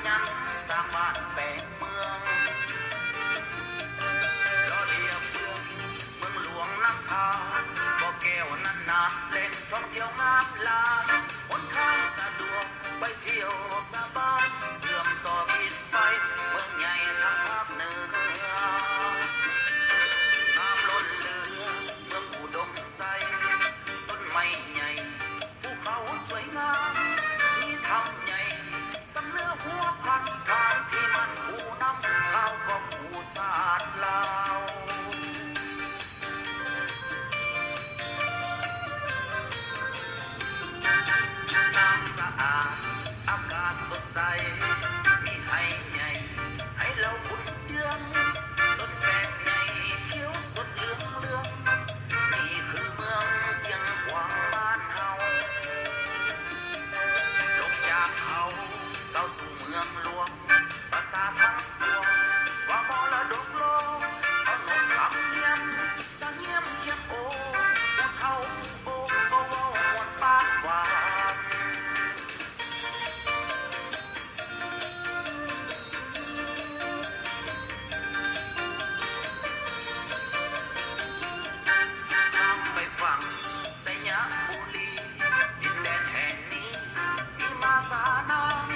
ยันสร้างบ้านแปลงเมืองล้อเลียบเมืองหลวงน้ำทาบ่อแก้วนั้นนาเล่นท่องเที่ยวงามลายหนทางสะดวกไปเที่ยวสบายเสื่อมต่อคิดไปเมืองใหญ่ทางภาคเหนืองามล้นเหลือเมืองอุดมใสต้นไม้ใหญ่ภูเขาสวยงามมีธรรมใหญ่สำเนื้อหัวพันทางที่มันผู้นำข้าวก็ผู้ศาสตร์ลาวน้ำสะอาดอากาศสดใสมีให้ใหญ่ให้เราบุญเจืองต้นแปลงใหญ่เขียวสดเหลืองเหลืองนี่คือเมืองเสียงกวางบ้านเฮาลงจากเขาเข้าสู่เมืองหลวงภาษาทั้งปวงว่ามรดกโลกเอาหนุ่มคำเนียมสะเงียมเชียงโอผู้เฒ่าผู้โบก็เว้าหมดปากหวานข้ามไปฝั่งสยามบุรีดินแดนแห่งนี้มีมาสานาน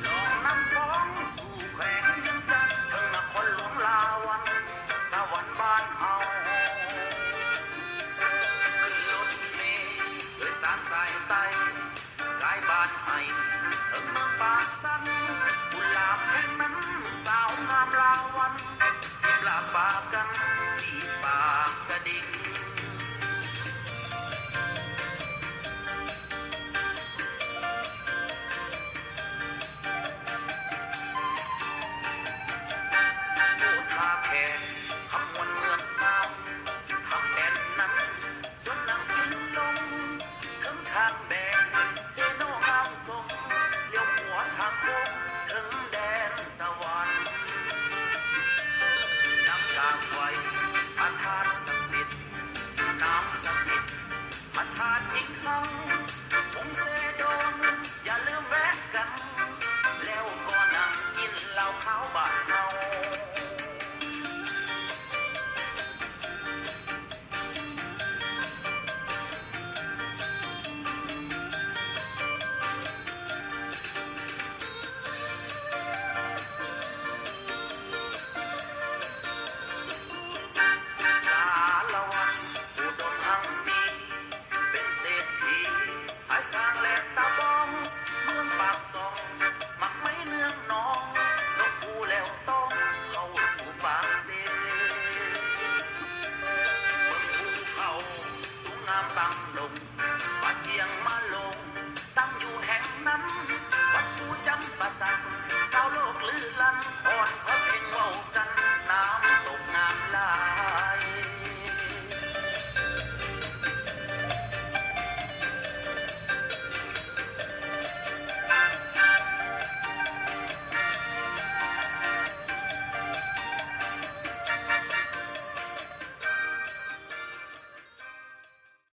ลองนำฟ้องสู่แขวงยังจันทน์ถึงนครหลวงลาวันสวรรค์บ้านเฮาขึ้นรถเมล์โดยสารสายใต้กายบ้านไห้ถึงเมืองปากสันกุหลาบแห่งนั้นสาวงามลาวันสิบลาปากกันที่ปากกระดิ่งผู้ท่าแขกขมวนเมืองงามทำแดนนั้นส่วนนางกินลมถึงทางแดนเซโนงามทรงเลี้ยวหัวทางโค้งถึงแดนสวรรค์น้ำกาไฟอาทานศักดิ์สิทธิ์น้ำศักดิ์สิทธิ์อาทานอีกครั้งคงเซโดนอย่าลืมแวะกันแล้วก็นั่งกินเหล้าขาวบ้านเฮาสารวัตรอุดมหังมีเป็นเศรษฐีขายสร้างแหลกตาบองเมืองปากซองมักไม่เนืองนองนกผู้แล้วต้องเข้าสู่ปากเสเมืองภูเขาสูงงามตั้งดง